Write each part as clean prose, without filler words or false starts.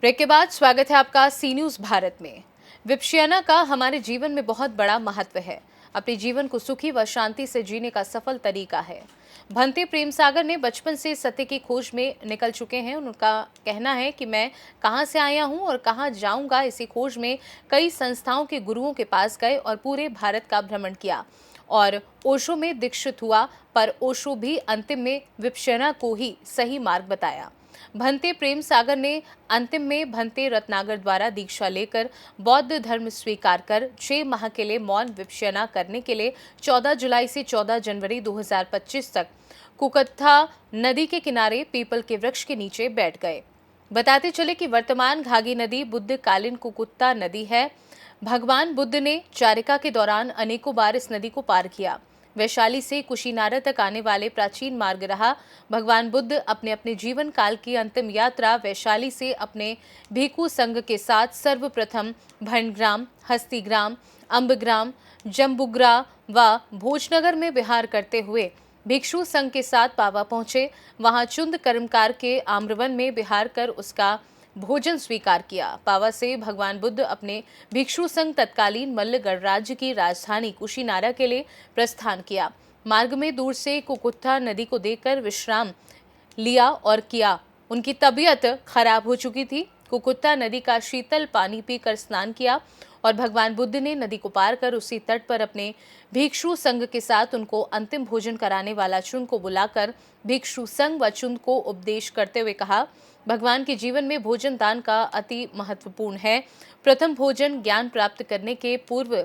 Break के बाद स्वागत है आपका सी न्यूज भारत में। विपश्यना का हमारे जीवन में बहुत बड़ा महत्व है। अपने जीवन को सुखी व शांति से जीने का सफल तरीका है। भंते प्रेम सागर ने बचपन से सत्य की खोज में निकल चुके हैं। उनका कहना है कि मैं कहां से आया हूं और कहां जाऊंगा। इसी खोज में कई संस्थाओं के गुरुओं के पास गए और पूरे भारत का भ्रमण किया और ओशो में दीक्षित हुआ, पर ओशो भी अंतिम में विपश्यना को ही सही मार्ग बताया। भंते प्रेम सागर ने अंतिम में भंते रत्नागर द्वारा दीक्षा लेकर बौद्ध धर्म स्वीकार कर 6 माह के लिए मौन विपश्यना करने के लिए 14 जुलाई से 14 जनवरी 2025 तक कुकत्था नदी के किनारे पीपल के वृक्ष के नीचे बैठ गए। बताते चले कि वर्तमान घाघी नदी बुद्ध कालीन कुकुत्ता नदी है। भगवान बुद्ध ने चारिका के दौरान अनेकों बार इस नदी को पार किया। वैशाली से कुशीनारा तक आने वाले प्राचीन मार्ग रहा। भगवान बुद्ध अपने अपने जीवन काल की अंतिम यात्रा वैशाली से अपने भिक्षु संघ के साथ सर्वप्रथम भंडग्राम, हस्तिग्राम, अम्बग्राम, जम्बुग्रा व भोजनगर में विहार करते हुए भिक्षु संघ के साथ पावा पहुंचे। वहां चुंद कर्मकार के आम्रवन में विहार कर उसका भोजन स्वीकार किया। पावा से भगवान बुद्ध अपने भिक्षु संघ तत्कालीन मल्ल गणराज्य की राजधानी कुशीनारा के लिए प्रस्थान किया। मार्ग में दूर से कुकुत्था नदी को देखकर विश्राम लिया और किया। उनकी तबीयत खराब हो चुकी थी। कुकुत्था नदी का शीतल पानी पीकर स्नान किया और भगवान बुद्ध ने नदी को पार कर उसी तट पर अपने भिक्षु संघ के साथ उनको अंतिम भोजन कराने वाला चुन को बुलाकर भिक्षु संघ व चुन को उपदेश करते हुए कहा, भगवान के जीवन में भोजन दान का अति महत्वपूर्ण है। प्रथम भोजन ज्ञान प्राप्त करने के पूर्व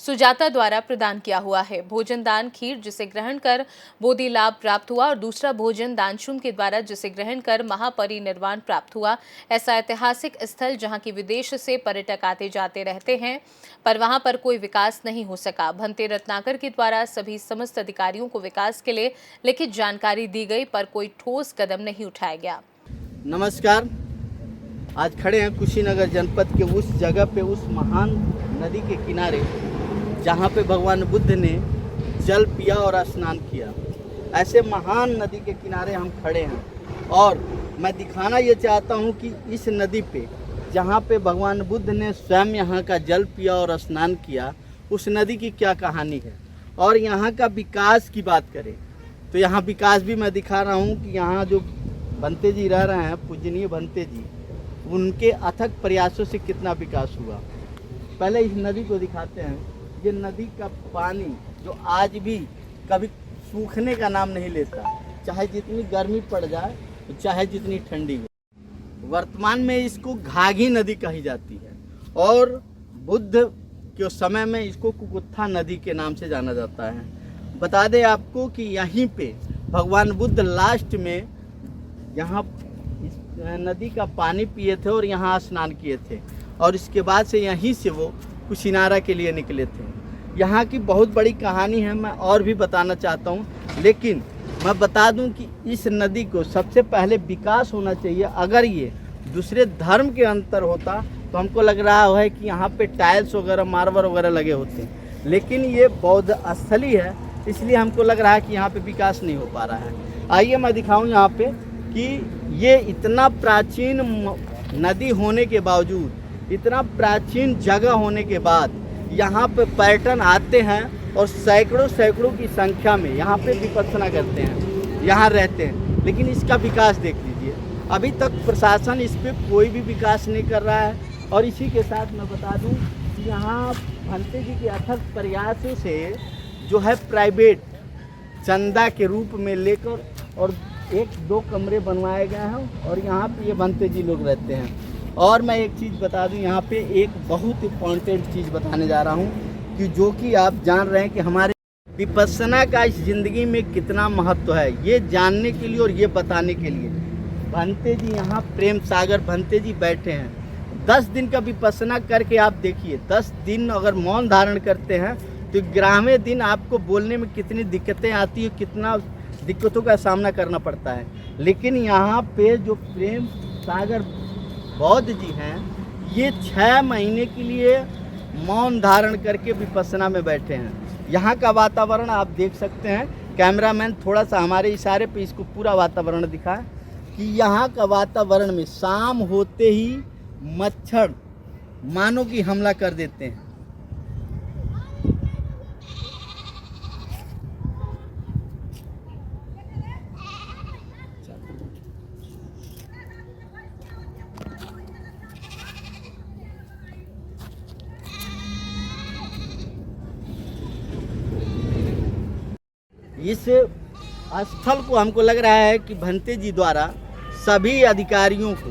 सुजाता द्वारा प्रदान किया हुआ है। भोजन दान खीर जिसे ग्रहण कर बोधि लाभ प्राप्त हुआ और दूसरा भोजन दानचुन के द्वारा जिसे ग्रहण कर महापरिनिर्वाण प्राप्त हुआ। ऐसा ऐतिहासिक स्थल जहां की विदेश से पर्यटक आते जाते रहते हैं, पर वहां पर कोई विकास नहीं हो सका। भंते रत्नाकर के द्वारा सभी समस्त अधिकारियों को विकास के लिए लिखित जानकारी दी गई, पर कोई ठोस कदम नहीं उठाया गया। नमस्कार। आज खड़े हैं कुशीनगर जनपद के उस जगह पे, उस महान नदी के किनारे जहाँ पे भगवान बुद्ध ने जल पिया और स्नान किया। ऐसे महान नदी के किनारे हम खड़े हैं और मैं दिखाना ये चाहता हूँ कि इस नदी पे जहाँ पे भगवान बुद्ध ने स्वयं यहाँ का जल पिया और स्नान किया, उस नदी की क्या कहानी है। और यहाँ का विकास की बात करें तो यहाँ विकास भी मैं दिखा रहा हूँ कि यहाँ जो भंते जी रह रहे हैं, पूजनीय भंते जी, उनके अथक प्रयासों से कितना विकास हुआ। पहले इस नदी को दिखाते हैं। ये नदी का पानी जो आज भी कभी सूखने का नाम नहीं लेता, चाहे जितनी गर्मी पड़ जाए, चाहे जितनी ठंडी हो। वर्तमान में इसको घाघी नदी कही जाती है और बुद्ध के समय में इसको कुकुत्था नदी के नाम से जाना जाता है। बता दें आपको कि यहीं पे भगवान बुद्ध लास्ट में यहाँ इस नदी का पानी पिए थे और यहाँ स्नान किए थे और इसके बाद से यहीं से वो कुशीनारा के लिए निकले थे। यहाँ की बहुत बड़ी कहानी है, मैं और भी बताना चाहता हूँ, लेकिन मैं बता दूँ कि इस नदी को सबसे पहले विकास होना चाहिए। अगर ये दूसरे धर्म के अंतर होता तो हमको लग रहा है कि यहाँ पे टाइल्स वगैरह, मार्बल वगैरह लगे होते हैं, लेकिन ये बौद्ध स्थली है, इसलिए हमको लग रहा है कि यहाँ पे विकास नहीं हो पा रहा है। आइए मैं दिखाऊँ यहाँ पे कि ये इतना प्राचीन नदी होने के बावजूद, इतना प्राचीन जगह होने के बाद यहाँ पे पर्यटन आते हैं और सैकड़ों की संख्या में यहाँ पे विपස්සना करते हैं, यहाँ रहते हैं, लेकिन इसका विकास देख लीजिए। अभी तक प्रशासन इस पर कोई भी विकास नहीं कर रहा है। और इसी के साथ मैं बता दूँ कि यहाँ भंते जी के अथक प्रयासों से जो है प्राइवेट चंदा के रूप में लेकर और 1-2 कमरे बनवाए गए हैं और यहाँ पे ये भंते जी लोग रहते हैं। और मैं एक चीज़ बता दूं, यहाँ पे एक बहुत इम्पॉर्टेंट चीज़ बताने जा रहा हूँ कि जो कि आप जान रहे हैं कि हमारे विपස්සना का इस ज़िंदगी में कितना महत्व है, ये जानने के लिए और ये बताने के लिए भंते जी यहाँ प्रेम सागर भंते जी बैठे हैं। 10 दिन का विपස්සना करके आप देखिए, 10 दिन अगर मौन धारण करते हैं तो 11वें दिन आपको बोलने में कितनी दिक्कतें आती है, कितना दिक्कतों का सामना करना पड़ता है। लेकिन यहाँ पे जो प्रेम सागर बौद्ध जी हैं, ये 6 महीने के लिए मौन धारण करके विपස්සना में बैठे हैं। यहाँ का वातावरण आप देख सकते हैं। कैमरामैन थोड़ा सा हमारे इशारे पे इसको पूरा वातावरण दिखाए कि यहाँ का वातावरण में शाम होते ही मच्छर मानो कि हमला कर देते हैं। इस स्थल को हमको लग रहा है कि भंते जी द्वारा सभी अधिकारियों को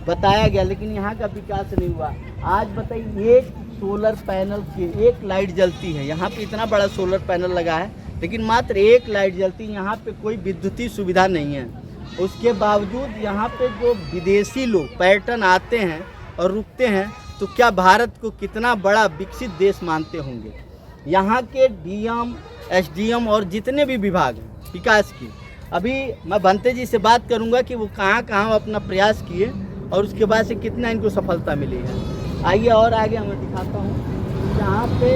बताया गया, लेकिन यहाँ का विकास नहीं हुआ। आज बताइए, एक सोलर पैनल की एक लाइट जलती है, यहाँ पे इतना बड़ा सोलर पैनल लगा है लेकिन मात्र एक लाइट जलती है। यहाँ पे कोई विद्युतीय सुविधा नहीं है। उसके बावजूद यहाँ पे जो विदेशी लोग पर्यटन आते हैं और रुकते हैं, तो क्या भारत को कितना बड़ा विकसित देश मानते होंगे। यहाँ के डीएम, एसडीएम और जितने भी विभाग हैं विकास की, अभी मैं भंते जी से बात करूंगा कि वो कहाँ कहाँ अपना प्रयास किए और उसके बाद से कितना इनको सफलता मिली है। आइए और आगे मैं दिखाता हूँ। यहाँ पे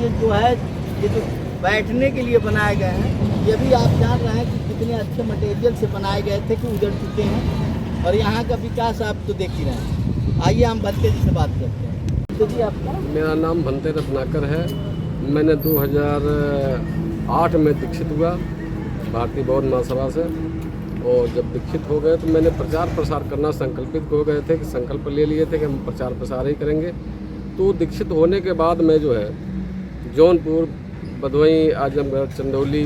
ये जो है, ये जो बैठने के लिए बनाए गए हैं, ये भी आप जान रहे हैं कि कितने अच्छे मटेरियल से बनाए गए थे कि उजड़ चुके हैं। और यहाँ का विकास आप तो देख ही रहे हैं। आइए हम भंते जी से बात करते हैं। तो जी आपका? मेरा नाम भंते रत्नाकर है। मैंने 2008 में दीक्षित हुआ भारतीय बौद्ध महासभा से, और जब दीक्षित हो गए तो मैंने प्रचार प्रसार करना संकल्पित हो गए थे कि संकल्प ले लिए थे कि हम प्रचार प्रसार ही करेंगे। तो दीक्षित होने के बाद मैं जो है जौनपुर, भदोही, आजमगढ़, चंदौली,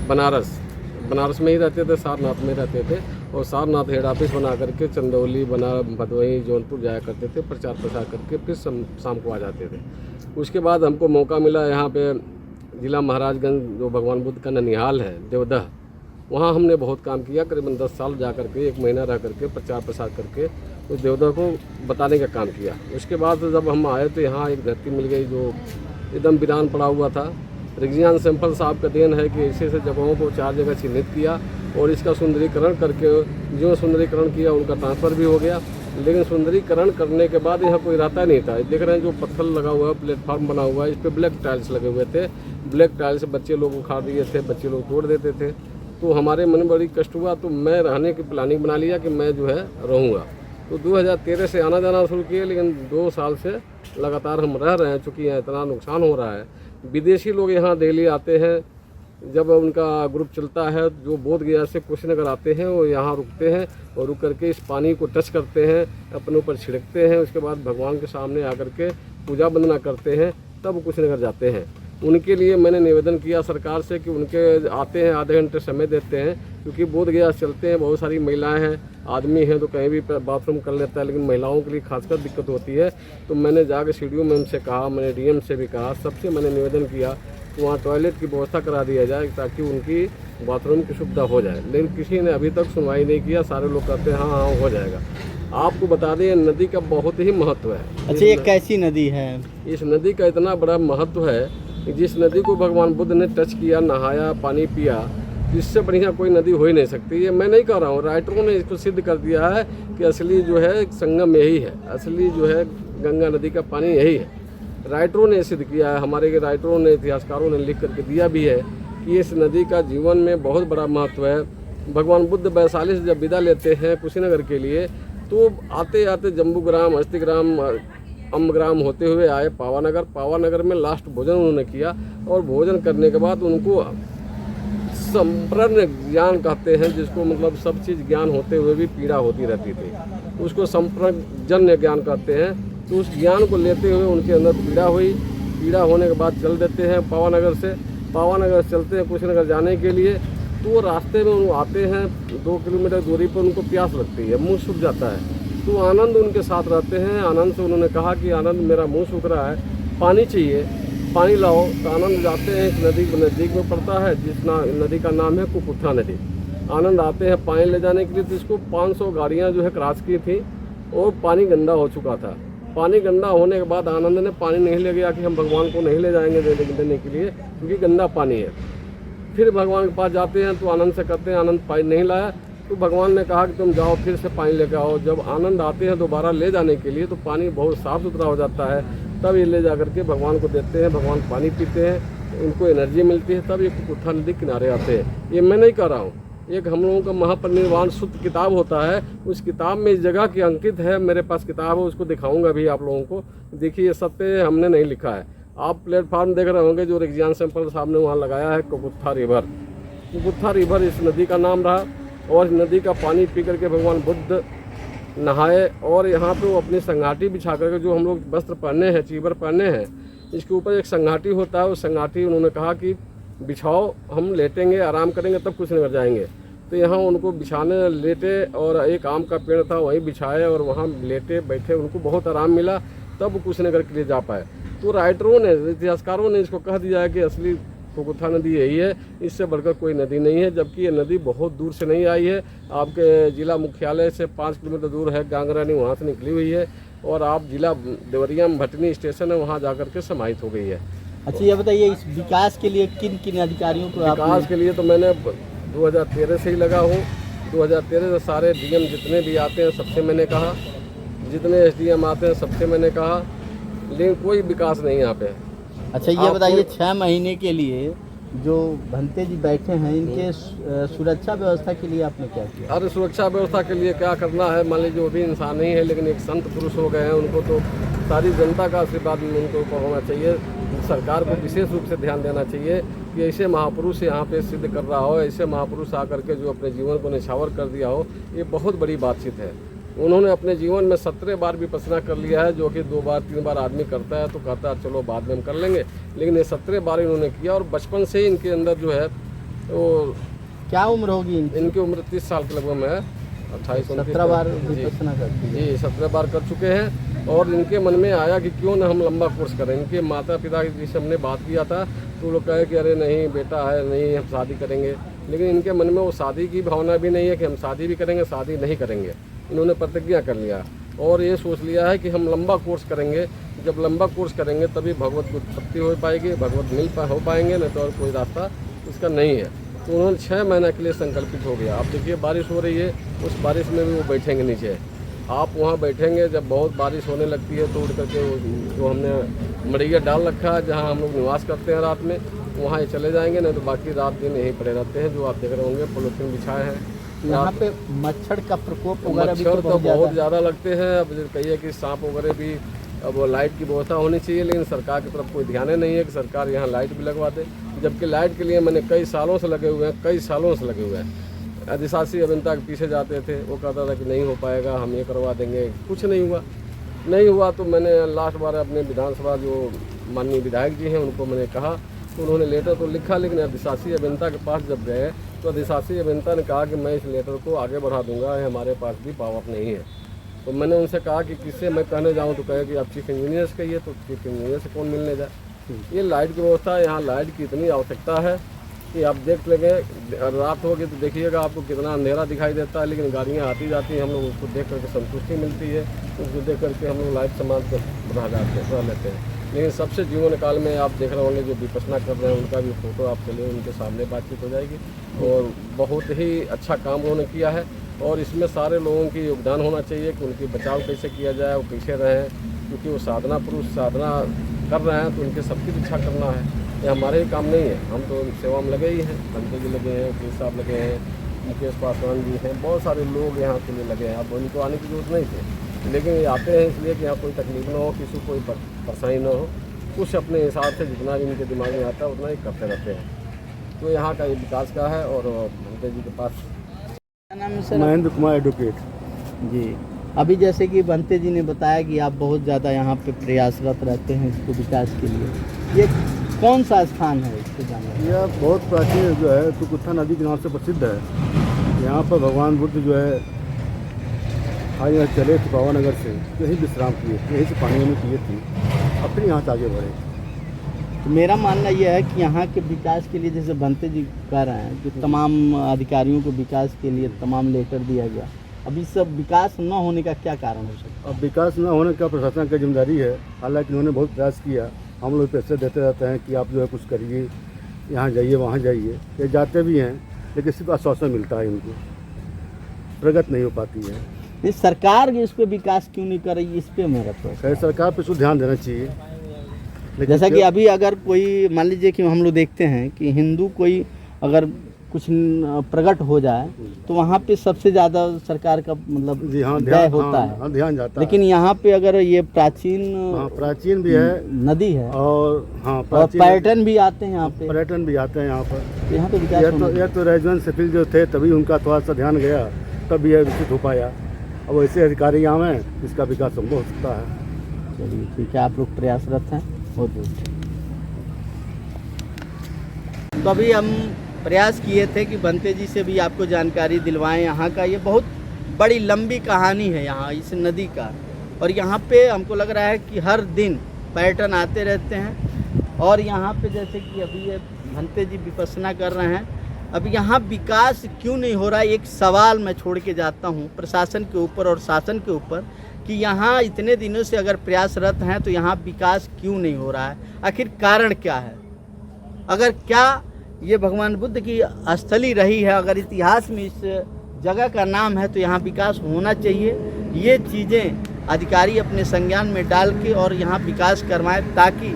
बनारस में ही रहते थे, सारनाथ में रहते थे, और सारनाथ हेड ऑफिस बना करके चंदौली, भदोही, जौनपुर जाया करते थे प्रचार प्रसार करके, फिर शाम को आ जाते थे। उसके बाद हमको मौका मिला यहाँ पे ज़िला महाराजगंज, जो भगवान बुद्ध का ननिहाल है देवदह, वहाँ हमने बहुत काम किया। करीबन 10 साल जा करके, 1 महीना रह करके प्रचार प्रसार करके उस देवदह को बताने का काम किया। उसके बाद जब हम आए तो यहाँ एक धरती मिल गई जो एकदम वीरान पड़ा हुआ था। रिगजियान सैंपल साहब का देन है कि ऐसे जगहों को 4 जगह चिन्हित किया और इसका सुंदरीकरण करके, जो सुंदरीकरण किया उनका ट्रांसफ़र भी हो गया। लेकिन सुंदरीकरण करने के बाद यहाँ कोई रहता नहीं था। देख रहे हैं जो पत्थर लगा हुआ है, प्लेटफार्म बना हुआ है, इस पर ब्लैक टाइल्स लगे हुए थे। ब्लैक टाइल्स बच्चे लोग उखाड़ दिए थे, बच्चे लोग तोड़ देते थे। तो हमारे मन में बड़ी कष्ट हुआ, तो मैं रहने की प्लानिंग बना लिया कि मैं जो है रहूँगा। तो 2013 से आना जाना शुरू किए, लेकिन 2 साल से लगातार हम रह रहे हैं। चूँकि यहाँ इतना नुकसान हो रहा है, विदेशी लोग यहाँ दिल्ली आते हैं, जब उनका ग्रुप चलता है, जो बोध गया से कुशीनगर आते हैं, वो यहाँ रुकते हैं और रुक करके इस पानी को टच करते हैं, अपने ऊपर छिड़कते हैं। उसके बाद भगवान के सामने आकर के पूजा वंदना करते हैं, तब कुशीनगर जाते हैं। उनके लिए मैंने निवेदन किया सरकार से कि उनके आते हैं, आधे घंटे समय देते हैं, क्योंकि बोध गया चलते हैं, बहुत सारी महिलाएं हैं, आदमी हैं तो कहीं भी बाथरूम कर लेता है, लेकिन महिलाओं के लिए खासकर दिक्कत होती है। तो मैंने जाकर सीडीओ मैम से कहा, मैंने डीएम से भी कहा, सबसे मैंने निवेदन किया कि वहाँ टॉयलेट की व्यवस्था करा दिया जाए ताकि उनकी बाथरूम की सुविधा हो जाए। लेकिन किसी ने अभी तक सुनवाई नहीं किया। सारे लोग कहते हैं हाँ हो जाएगा। आपको बता दें, नदी का बहुत ही महत्व है। अच्छा, ये कैसी नदी है? इस नदी का इतना बड़ा महत्व है कि जिस नदी को भगवान बुद्ध ने टच किया, नहाया, पानी पिया, इससे बढ़िया कोई नदी हो ही नहीं सकती। ये मैं नहीं कह रहा हूँ, राइटरों ने इसको सिद्ध कर दिया है कि असली जो है संगम यही है, असली जो है गंगा नदी का पानी यही है। राइटरों ने सिद्ध किया है, हमारे राइटरों ने, इतिहासकारों ने लिख करके दिया भी है कि इस नदी का जीवन में बहुत बड़ा महत्व है। भगवान बुद्ध वैशाली से जब विदा लेते हैं कुशीनगर के लिए, तो आते आते जम्बूग्राम, अस्तिग्राम, अम्बग्राम होते हुए आए पावानगर। पावानगर में लास्ट भोजन उन्होंने किया, और भोजन करने के बाद उनको संप्रज्ञ ज्ञान कहते हैं, जिसको मतलब सब चीज़ ज्ञान होते हुए भी पीड़ा होती रहती थी, उसको संप्रज्ञ ज्ञान कहते हैं। तो उस ज्ञान को लेते हुए उनके अंदर पीड़ा हुई। पीड़ा होने के बाद चल देते हैं पावानगर से। पावानगर चलते हैं कुशीनगर जाने के लिए, तो रास्ते में वो आते हैं, 2 किलोमीटर दूरी पर उनको प्यास लगती है, मुँह सूख जाता है। तो आनंद उनके साथ रहते हैं। आनंद से उन्होंने कहा कि आनंद, मेरा मुँह सूख रहा है, पानी चाहिए, पानी लाओ। तो आनंद जाते हैं, एक नदी नज़दीक में पड़ता है, जिस नदी का नाम है कुपुत्था नदी। आनंद आते हैं पानी ले जाने के लिए, तो इसको 500 गाड़ियाँ जो है क्रॉस की थी, और पानी गंदा हो चुका था। पानी गंदा होने के बाद आनंद ने पानी नहीं ले गया कि हम भगवान को नहीं ले जाएंगे देने के लिए, क्योंकि गंदा पानी है। फिर भगवान के पास जाते हैं, तो आनंद से कहते हैं आनंद पानी नहीं लाया। तो भगवान ने कहा कि तुम जाओ फिर से पानी लेकर आओ। जब आनंद आते हैं दोबारा ले जाने के लिए, तो पानी बहुत साफ़ सुथरा हो जाता है। तब ये ले जा करके भगवान को देते हैं, भगवान पानी पीते हैं, उनको एनर्जी मिलती है, तब ये कुपुत्था नदी किनारे आते हैं। ये मैं नहीं कह रहा हूँ, एक हम लोगों का महापरिनिर्वाण सूत्र किताब होता है, उस किताब में इस जगह की अंकित है, मेरे पास किताब है, उसको दिखाऊंगा भी आप लोगों को। देखिए ये सब पे हमने नहीं लिखा है। आप प्लेटफार्म देख रहे होंगे जो रेगिस्तान सैंपल साहब ने वहाँ लगाया है, कुकुत्था रिवर। कुकुत्था रिवर इस नदी का नाम रहा, और इस नदी का पानी पी करके भगवान बुद्ध नहाए, और यहाँ पे वो अपनी संघाटी बिछा करके, जो हम लोग वस्त्र पहने हैं, चीबर पहने हैं, इसके ऊपर एक संघाटी होता है, वो संघाटी उन्होंने कहा कि बिछाओ, हम लेटेंगे, आराम करेंगे, तब कुछ नहीं कर जाएंगे। तो यहाँ उनको बिछाने लेटे, और एक आम का पेड़ था वहीं बिछाए और वहाँ लेटे बैठे, उनको बहुत आराम मिला, तब कुछ नहीं करके ले जा पाए। तो राइटरों ने, इतिहासकारों ने इसको कह दिया है कि असली कुकुत्था नदी यही है, इससे बढ़कर कोई नदी नहीं है। जबकि ये नदी बहुत दूर से नहीं आई है, आपके जिला मुख्यालय से 5 किलोमीटर दूर है गांगरानी, वहाँ से निकली हुई है, और आप जिला देवरिया में भटनी स्टेशन है, वहाँ जाकर के समाहित हो गई है। अच्छा ये बताइए, इस विकास के लिए किन किन अधिकारियों को विकास के लिए तो मैंने 2013 से ही लगा हूँ। 2013 से सारे डीएम जितने भी आते हैं सबसे मैंने कहा, जितने एसडीएम आते हैं सबसे मैंने कहा, लेकिन कोई विकास नहीं यहाँ पे। अच्छा ये बताइए, 6 महीने के लिए जो भंते जी बैठे हैं, इनके सुरक्षा व्यवस्था के लिए आपने क्या किया? अरे सुरक्षा व्यवस्था के लिए क्या करना है, मान लीजिए वो भी इंसान ही है, लेकिन एक संत पुरुष हो गए हैं, उनको तो सारी जनता का आशीर्वाद उनको ऊपर होना चाहिए। सरकार को विशेष रूप से ध्यान देना चाहिए कि ऐसे महापुरुष यहाँ पे सिद्ध कर रहा हो, ऐसे महापुरुष आकर के जो अपने जीवन को निछावर कर दिया हो, ये बहुत बड़ी बातचीत है। उन्होंने अपने जीवन में 17 बार विपश्यना कर लिया है, जो कि 2 बार 3 बार आदमी करता है तो कहता है चलो बाद में हम कर लेंगे, लेकिन ये 17 बार इन्होंने किया। और बचपन से ही इनके अंदर जो है वो, क्या उम्र होगी इनकी उम्र 30 साल के लगभग में है, 28 17 बार विपश्यना करती है जी, 17 बार कर चुके हैं। और इनके मन में आया कि क्यों ना हम लंबा कोर्स करें। इनके माता पिता जिससे हमने बात किया था तो लोग कहे कि अरे नहीं बेटा है, नहीं हम शादी करेंगे, लेकिन इनके मन में वो शादी की भावना भी नहीं है कि हम शादी भी करेंगे, शादी नहीं करेंगे। इन्होंने प्रतिज्ञा कर लिया और ये सोच लिया है कि हम लंबा कोर्स करेंगे। जब लंबा कोर्स करेंगे तभी भगवत की उत्पत्ति हो पाएगी, भगवत हो पाएंगे, नहीं तो और कोई रास्ता इसका नहीं है। तो उन्होंने 6 महीने के लिए संकल्पित हो गया। अब देखिए बारिश हो रही है, उस बारिश में भी वो बैठेंगे नीचे। आप वहाँ बैठेंगे, जब बहुत बारिश होने लगती है तो उठ करके जो हमने मड़ैया डाल रखा है जहाँ हम लोग निवास करते हैं रात में, वहाँ ये चले जाएंगे, नहीं तो बाकी रात दिन यहीं पड़े रहते हैं। जो आप देख रहे होंगे पॉलिथीन बिछाए हैं। यहाँ पे मच्छर का प्रकोप वगैरह भी मच्छर तो बहुत ज़्यादा लगते हैं। अब कहिए कि सांप वगैरह भी, अब लाइट की व्यवस्था होनी चाहिए, लेकिन सरकार की तरफ कोई ध्यान नहीं है कि सरकार यहाँ लाइट भी लगवा दे। जबकि लाइट के लिए मैंने कई सालों से लगे हुए हैं, कई सालों से लगे हुए हैं। अधिशासी अभियंता के पीछे जाते थे, वो कहता था कि नहीं हो पाएगा, हम ये करवा देंगे, कुछ नहीं हुआ। तो मैंने लास्ट बार अपने विधानसभा जो माननीय विधायक जी हैं उनको मैंने कहा, तो उन्होंने लेटर तो लिखा, लेकिन अधिशासी अभियंता के पास जब गए तो अधिशासी अभियंता ने कहा कि मैं इस लेटर को आगे बढ़ा दूंगा, हमारे पास भी पावर नहीं है। तो मैंने उनसे कहा कि किससे मैं कहने जाऊं, तो कहे कि आप चीफ इंजीनियर से कहिए। तो चीफ इंजीनियर से कौन मिलने जाए। ये लाइट की व्यवस्था, यहाँ लाइट की इतनी आवश्यकता है कि आप देख लेंगे, रात होगी तो देखिएगा आपको कितना अंधेरा दिखाई देता है, लेकिन गाड़ियाँ आती जाती हैं, हम लोग उसको देख करके संतुष्टि मिलती है, उसको देख करके हम लोग लाइट समाज को बढ़ा लेते हैं। लेकिन सबसे जीवन काल में आप देख रहे होंगे जो विपश्यना कर रहे हैं उनका भी फोटो आपके लिए उनके सामने बातचीत हो जाएगी। और बहुत ही अच्छा काम उन्होंने किया है, और इसमें सारे लोगों की योगदान होना चाहिए कि उनकी बचाव कैसे किया जाए, वो कैसे रहें, क्योंकि वो साधना पुरुष साधना कर रहे हैं तो उनके सबकी रक्षा करना है। ये हमारे ही काम नहीं है, हम तो सेवा में लगे ही हैं। भंते जी लगे हैं, वकील साहब लगे हैं, मुकेश पासवान जी हैं, बहुत सारे लोग यहाँ के लिए लगे हैं। अब उनको आने की जरूरत नहीं थी, लेकिन ये आते हैं इसलिए कि यहाँ कोई तकलीफ ना हो, किसी को कोई परेशानी ना हो, कुछ अपने हिसाब से जितना भी इनके दिमाग में आता है उतना ही करते रहते हैं। तो यहाँ का ये विकास का है। और भंते जी के पास क्या नाम है सर? महेंद्र कुमार एडवोकेट जी, अभी जैसे कि भंते जी ने बताया कि आप बहुत ज़्यादा यहाँ पे प्रयासरत रहते हैं इसको विकास के लिए। ये कौन सा स्थान है इसको जानना? यह बहुत प्राचीन जो है कुकुत्था नदी के नाम से प्रसिद्ध है। यहाँ पर भगवान बुद्ध जो है आज यहाँ चले थे पावानगर से, यहीं विश्राम किए, यहीं से पानी में पिए थे, अब फिर यहाँ से आगे बढ़े। तो मेरा मानना यह है कि यहाँ के विकास के लिए जैसे भंते जी कह रहे हैं कि तमाम अधिकारियों को विकास के लिए तमाम लेटर दिया गया, अभी सब विकास न होने का क्या कारण हो सकता है? अब विकास न होने का प्रशासन की जिम्मेदारी है। हालांकि उन्होंने बहुत प्रयास किया, हम लोग पैसे देते रहते हैं कि आप जो है कुछ करिए, यहाँ जाइए वहाँ जाइए, ये जाते भी हैं, लेकिन सिर्फ आश्वासन मिलता है, इनको प्रगति नहीं हो पाती है। ये सरकार इस पे विकास क्यों नहीं कर रही, इस पे मेरा प्रश्न। खैर सरकार पर इसको ध्यान देना चाहिए। जैसा कि अभी अगर कोई मान लीजिए कि हम लोग देखते हैं कि हिंदू कोई अगर कुछ प्रकट हो जाए तो वहाँ पे सबसे ज़्यादा सरकार का मतलब जी हाँ, व्यय ध्यान होता है। हाँ, ध्यान जाता लेकिन यहाँ पे अगर ये प्राचीन हाँ, प्राचीन भी है नदी है और हाँ और प्राचीन पर्यटन भी आते हैं यहाँ पे, पर्यटन भी आते हैं यहाँ पर। तो यहाँ पे विकास होना चाहिए। यह तो रेजिडेंट सिविल जो थे तभी उनका थोड़ा सा ध्यान गया, तब यह विकसित हो पाया। अब वैसे अधिकारी यहाँ में इसका विकास संभव हो सकता है। चलिए ठीक है, आप लोग प्रयासरत हैं, बहुत बहुत। तो अभी हम प्रयास किए थे कि बंते जी से भी आपको जानकारी दिलवाएं। यहाँ का ये बहुत बड़ी लंबी कहानी है यहाँ इस नदी का, और यहाँ पे हमको लग रहा है कि हर दिन पर्यटन आते रहते हैं। और यहाँ पे जैसे कि अभी ये भंते जी विपස්සना कर रहे हैं, अब यहाँ विकास क्यों नहीं हो रहा है, एक सवाल मैं छोड़ के जाता हूँ प्रशासन के ऊपर और शासन के ऊपर कि यहाँ इतने दिनों से अगर प्रयासरत हैं तो यहाँ विकास क्यों नहीं हो रहा है, आखिर कारण क्या है। अगर क्या ये भगवान बुद्ध की स्थली रही है, अगर इतिहास में इस जगह का नाम है तो यहाँ विकास होना चाहिए। ये चीज़ें अधिकारी अपने संज्ञान में डाल के और यहाँ विकास करवाएं, ताकि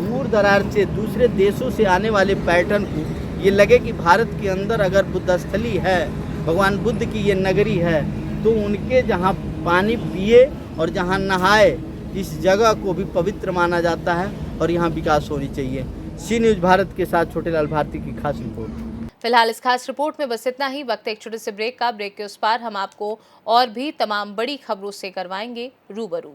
दूर दराज से दूसरे देशों से आने वाले पर्यटन को ये लगे कि भारत के अंदर अगर बुद्ध स्थली है, भगवान बुद्ध की ये नगरी है, तो उनके जहाँ पानी पिए और जहाँ नहाए, इस जगह को भी पवित्र माना जाता है और यहाँ विकास होनी चाहिए। सी न्यूज़ भारत के साथ छोटेलाल भारती की खास रिपोर्ट। फिलहाल इस खास रिपोर्ट में बस इतना ही। वक्त एक छोटे से ब्रेक का। ब्रेक के उस पार हम आपको और भी तमाम बड़ी खबरों से करवाएंगे रूबरू।